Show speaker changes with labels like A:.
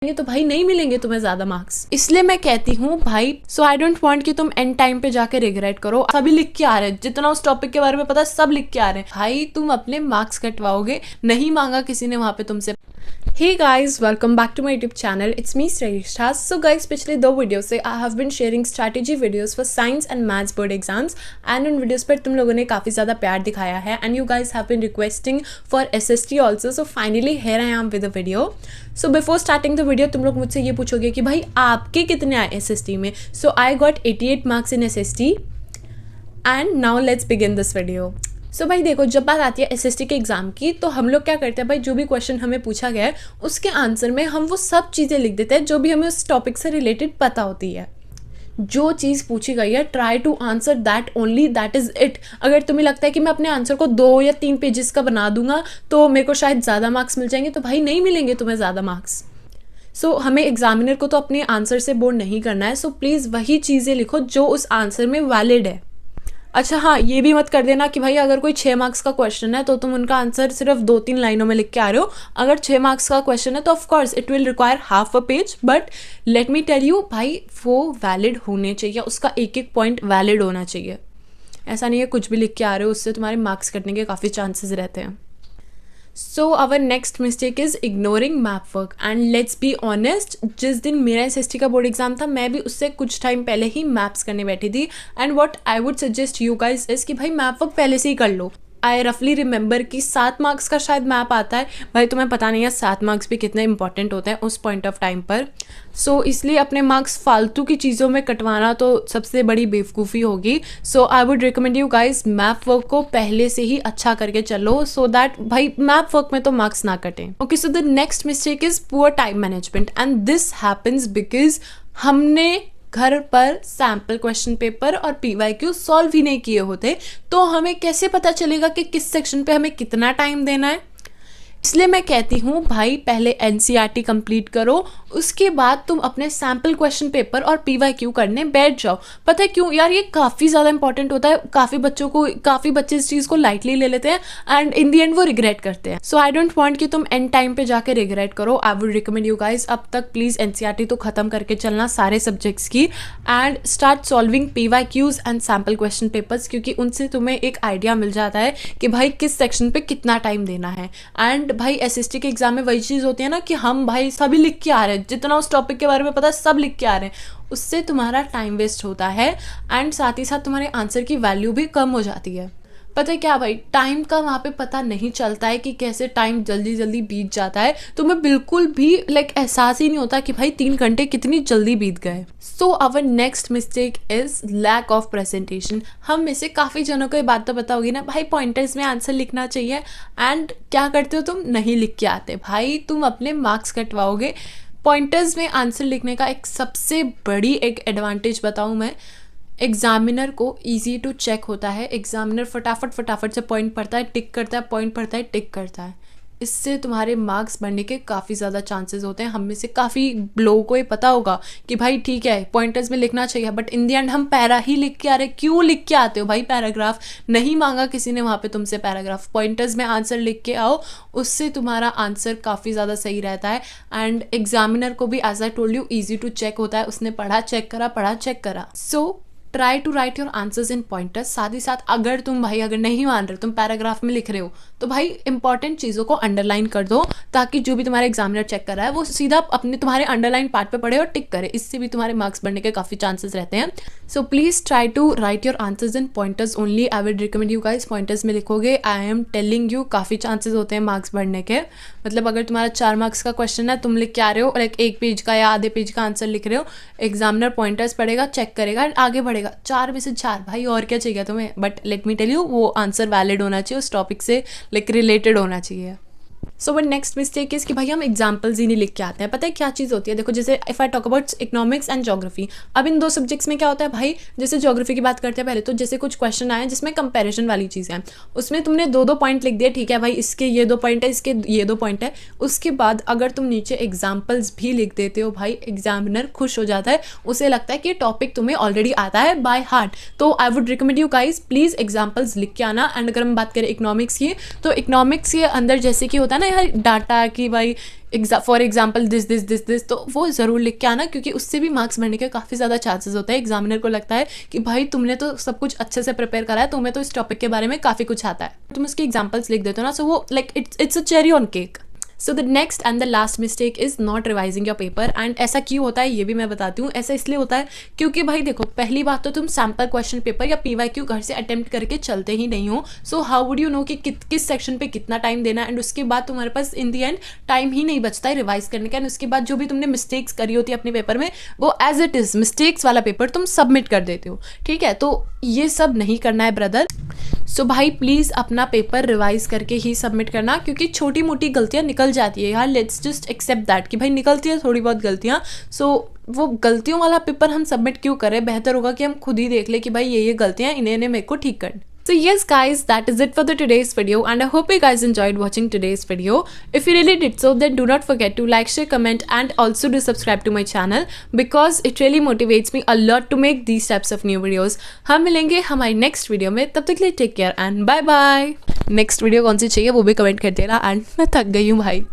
A: तो भाई नहीं मिलेंगे तुम्हें ज्यादा मार्क्स। इसलिए मैं कहती हूँ भाई, सो आई डोंट वांट कि तुम एंड टाइम पे जाके रिग्रेट करो। सभी लिख के आ रहे हैं, जितना उस टॉपिक के बारे में पता है सब लिख के आ रहे हैं। भाई तुम अपने मार्क्स कटवाओगे, नहीं मांगा किसी ने वहां पे तुमसे। Hey guys, welcome back to my YouTube channel. It's me Shreyisha. So guys, पिछले 2 वीडियो से I have been sharing strategy videos for science and maths board exams and उन वीडियोस पर तुम लोगों ने काफ़ी ज़्यादा प्यार दिखाया है and you guys have been requesting for SST also. So finally here I am with a video. So before starting the video तुम लोग मुझसे ये पूछोगे कि भाई आपके कितने आए SST में. So I got 88 marks in SST and now let's begin this video. सो भाई देखो, जब बात आती है SST के एग्ज़ाम की तो हम लोग क्या करते हैं भाई, जो भी क्वेश्चन हमें पूछा गया है उसके आंसर में हम वो सब चीज़ें लिख देते हैं जो भी हमें उस टॉपिक से रिलेटेड पता होती है। जो चीज़ पूछी गई है try to answer that only, that is it. अगर तुम्हें लगता है कि मैं अपने आंसर को 2 या 3 पेजेस का बना दूंगा तो मेरे को शायद ज़्यादा मार्क्स मिल जाएंगे, तो भाई नहीं मिलेंगे तुम्हें ज़्यादा मार्क्स। सो हमें एग्जामिनर को तो अपने आंसर से बोर नहीं करना है। सो प्लीज़ वही चीज़ें लिखो जो उस आंसर में वैलिड है। अच्छा हाँ, ये भी मत कर देना कि भाई अगर कोई 6 मार्क्स का क्वेश्चन है तो तुम उनका आंसर सिर्फ 2-3 लाइनों में लिख के आ रहे हो। अगर 6 मार्क्स का क्वेश्चन है तो of course it will require half a page, but let me tell you भाई वो वैलिड होने चाहिए, उसका एक पॉइंट वैलिड होना चाहिए। ऐसा नहीं है कुछ भी लिख के आ रहे हो, उससे तुम्हारे मार्क्स कटने के काफ़ी चांसेस रहते हैं। So our next mistake is ignoring map work. And let's be honest, जिस दिन मेरा SST का बोर्ड एग्जाम था मैं भी उससे कुछ टाइम पहले ही मैप्स करने बैठी थी। And what I would suggest you guys is कि भाई मैप वर्क पहले से ही कर लो। आई रफली रिमेंबर कि 7 मार्क्स का शायद मैप आता है। भाई तुम्हें पता नहीं है 7 मार्क्स भी कितने इंपॉर्टेंट होते हैं उस पॉइंट ऑफ टाइम पर। सो इसलिए अपने मार्क्स फालतू की चीज़ों में कटवाना तो सबसे बड़ी बेवकूफ़ी होगी। So I would recommend you guys map work को पहले से ही अच्छा करके चलो, सो दैट भाई मैप वर्क में तो मार्क्स ना कटें। Okay, so the next mistake is poor time management and this happens because हमने घर पर सैम्पल क्वेश्चन पेपर और PYQ सॉल्व ही नहीं किए होते, तो हमें कैसे पता चलेगा कि किस सेक्शन पे हमें कितना टाइम देना है। इसलिए मैं कहती हूँ भाई पहले NCERT कंप्लीट करो, उसके बाद तुम अपने सैम्पल क्वेश्चन पेपर और PYQ करने बैठ जाओ। पता है क्यों यार, ये काफ़ी ज़्यादा इंपॉर्टेंट होता है। काफ़ी बच्चे इस चीज़ को लाइटली ले लेते हैं एंड इन दी एंड वो रिग्रेट करते हैं। सो आई डोंट वांट कि तुम एंड टाइम पे जाके रिग्रेट करो। आई वुड रिकमेंड यू गाइज अब तक प्लीज़ NCERT तो ख़त्म करके चलना सारे सब्जेक्ट्स की and start solving PYQs and sample question papers, क्योंकि उनसे तुम्हें एक आइडिया मिल जाता है कि भाई किस सेक्शन पे कितना टाइम देना है। एंड भाई SST के एग्जाम में वही चीज़ होती है ना कि हम भाई सभी लिख के आ रहे हैं, जितना उस टॉपिक के बारे में पता है सब लिख के आ रहे हैं। उससे तुम्हारा टाइम वेस्ट होता है एंड साथ ही साथ तुम्हारे आंसर की वैल्यू भी कम हो जाती है। पता है क्या भाई, टाइम का वहाँ पे पता नहीं चलता है कि कैसे टाइम जल्दी जल्दी बीत जाता है। तुम्हें बिल्कुल भी एहसास ही नहीं होता कि भाई 3 घंटे कितनी जल्दी बीत गए। So our next mistake is lack of presentation. हम में से काफ़ी जनों को ये बात तो पता होगी ना भाई, पॉइंटर्स में आंसर लिखना चाहिए एंड क्या करते हो तुम, नहीं लिख के आते। भाई तुम अपने मार्क्स कटवाओगे। पॉइंटर्स में आंसर लिखने का एक सबसे बड़ी एक एडवांटेज बताऊँ मैं, एग्जामिनर को इजी टू चेक होता है। एग्जामिनर फटाफट से पॉइंट पढ़ता है, टिक करता है, पॉइंट पढ़ता है, टिक करता है। इससे तुम्हारे मार्क्स बढ़ने के काफ़ी ज़्यादा चांसेस होते हैं। हम में से काफ़ी लोगों को ये पता होगा कि भाई ठीक है पॉइंटर्स में लिखना चाहिए, बट इन दी एंड हम पैरा ही लिख के आ रहे। क्यों लिख के आते हो भाई पैराग्राफ? नहीं मांगा किसी ने वहाँ पे तुमसे पैराग्राफ। पॉइंटर्स में आंसर लिख के आओ, उससे तुम्हारा आंसर काफ़ी ज़्यादा सही रहता है एंड एग्जामिनर को भी as I told you easy to check होता है। उसने पढ़ा चेक करा। So try to write your answers in pointers. साथ ही साथ अगर नहीं मान रहे, तुम पैराग्राफ में लिख रहे हो, तो भाई इंपॉर्टेंट चीज़ों को अंडरलाइन कर दो ताकि जो भी तुम्हारा एग्जामिनर चेक कर रहा है वो सीधा अपने तुम्हारे अंडरलाइन पार्ट पे पढ़े और टिक करे। इससे भी तुम्हारे मार्क्स बढ़ने के काफ़ी चांसेस रहते हैं। So please try to write your answers in pointers only. I will recommend you guys pointers में लिखोगे, आई एम टेलिंग यू काफ़ी चांसेस होते हैं मार्क्स बढ़ने के। मतलब अगर तुम्हारा 4 मार्क्स का क्वेश्चन है, तुम लिख के आ रहे हो और 1 पेज का या आधे पेज का आंसर लिख रहे हो, एग्जामिनर पॉइंटर्स पढ़ेगा, चेक करेगा एंड आगे बढ़ेगा। 4 में से 4 भाई और क्या चाहिए तुम्हें। But let me tell you वो आंसर वैलिड होना चाहिए, उस टॉपिक से रिलेटेड होना चाहिए। So one next mistake is कि भाई हम एग्जाम्पल्स ही नहीं लिख के आते हैं। पता है क्या चीज़ होती है, देखो जैसे if I talk about economics and geography, अब इन 2 सब्जेक्ट्स में क्या होता है भाई, जैसे ज्योग्राफी की बात करते हैं पहले, तो जैसे कुछ क्वेश्चन आए जिसमें कंपैरिजन वाली चीज़ है, उसमें तुमने 2-2 पॉइंट लिख दिए, ठीक है भाई इसके ये 2 पॉइंट है, इसके ये 2 पॉइंट है। उसके बाद अगर तुम नीचे एग्जाम्पल्स भी लिख देते हो, भाई एग्जामिनर खुश हो जाता है, उसे लगता है कि ये टॉपिक तुम्हें ऑलरेडी आता है बाय हार्ट। तो आई would recommend you guys please examples लिख के आना। एंड अगर हम बात करें इकोनॉमिक्स की, तो इकोनॉमिक्स के अंदर जैसे कि होता है ना हर डाटा कि भाई फॉर एग्जाम्पल दिस, तो वो ज़रूर लिख के आना, क्योंकि उससे भी मार्क्स बढ़ने के काफ़ी ज़्यादा चांसेस होते हैं। एग्जामिनर को लगता है कि भाई तुमने तो सब कुछ अच्छे से प्रिपेयर करा है, तुम्हें तो इस टॉपिक के बारे में काफ़ी कुछ आता है, तुम उसके एग्जाम्पल्स लिख देते हो ना, सो वो like it's a cherry on cake. So the next and the last mistake is not revising your paper. And ऐसा क्यों होता है ये भी मैं बताती हूँ। ऐसा इसलिए होता है क्योंकि भाई देखो, पहली बात तो तुम सैम्पल क्वेश्चन पेपर या PYQ घर से अटेम्प्ट करके चलते ही नहीं हो। So how would you know कि किस सेक्शन पे कितना टाइम देना है, एंड उसके बाद तुम्हारे पास इन दी एंड टाइम ही नहीं बचता है रिवाइज करने का। एंड उसके बाद जो भी तुमने मिस्टेक्स करी होती है अपने पेपर में, वो एज इट इज़ मिस्टेक्स वाला पेपर तुम सबमिट कर देते हो। ठीक है, तो ये सब नहीं करना है ब्रदर। सो भाई प्लीज़ अपना पेपर रिवाइज करके ही सबमिट करना, क्योंकि छोटी मोटी गलतियाँ निकल जाती है यार। लेट्स जस्ट एक्सेप्ट दैट कि भाई निकलती है थोड़ी बहुत गलतियाँ। सो वो गलतियों वाला पेपर हम सबमिट क्यों करें, बेहतर होगा कि हम खुद ही देख ले कि भाई ये गलतियाँ इन्हें मेरे को ठीक करनी। So yes guys, that is it for the today's video, and I hope you guys enjoyed watching today's video. If you really did so, then do not forget to like, share, comment and also do subscribe to my channel, because it really motivates me a lot to make these types of new videos. हम मिलेंगे हमारी next video में, तब तक के लिए take care and bye bye. Next video कौन सी चाहिए वो भी कमेंट कर देना, एंड मैं थक गई हूँ भाई।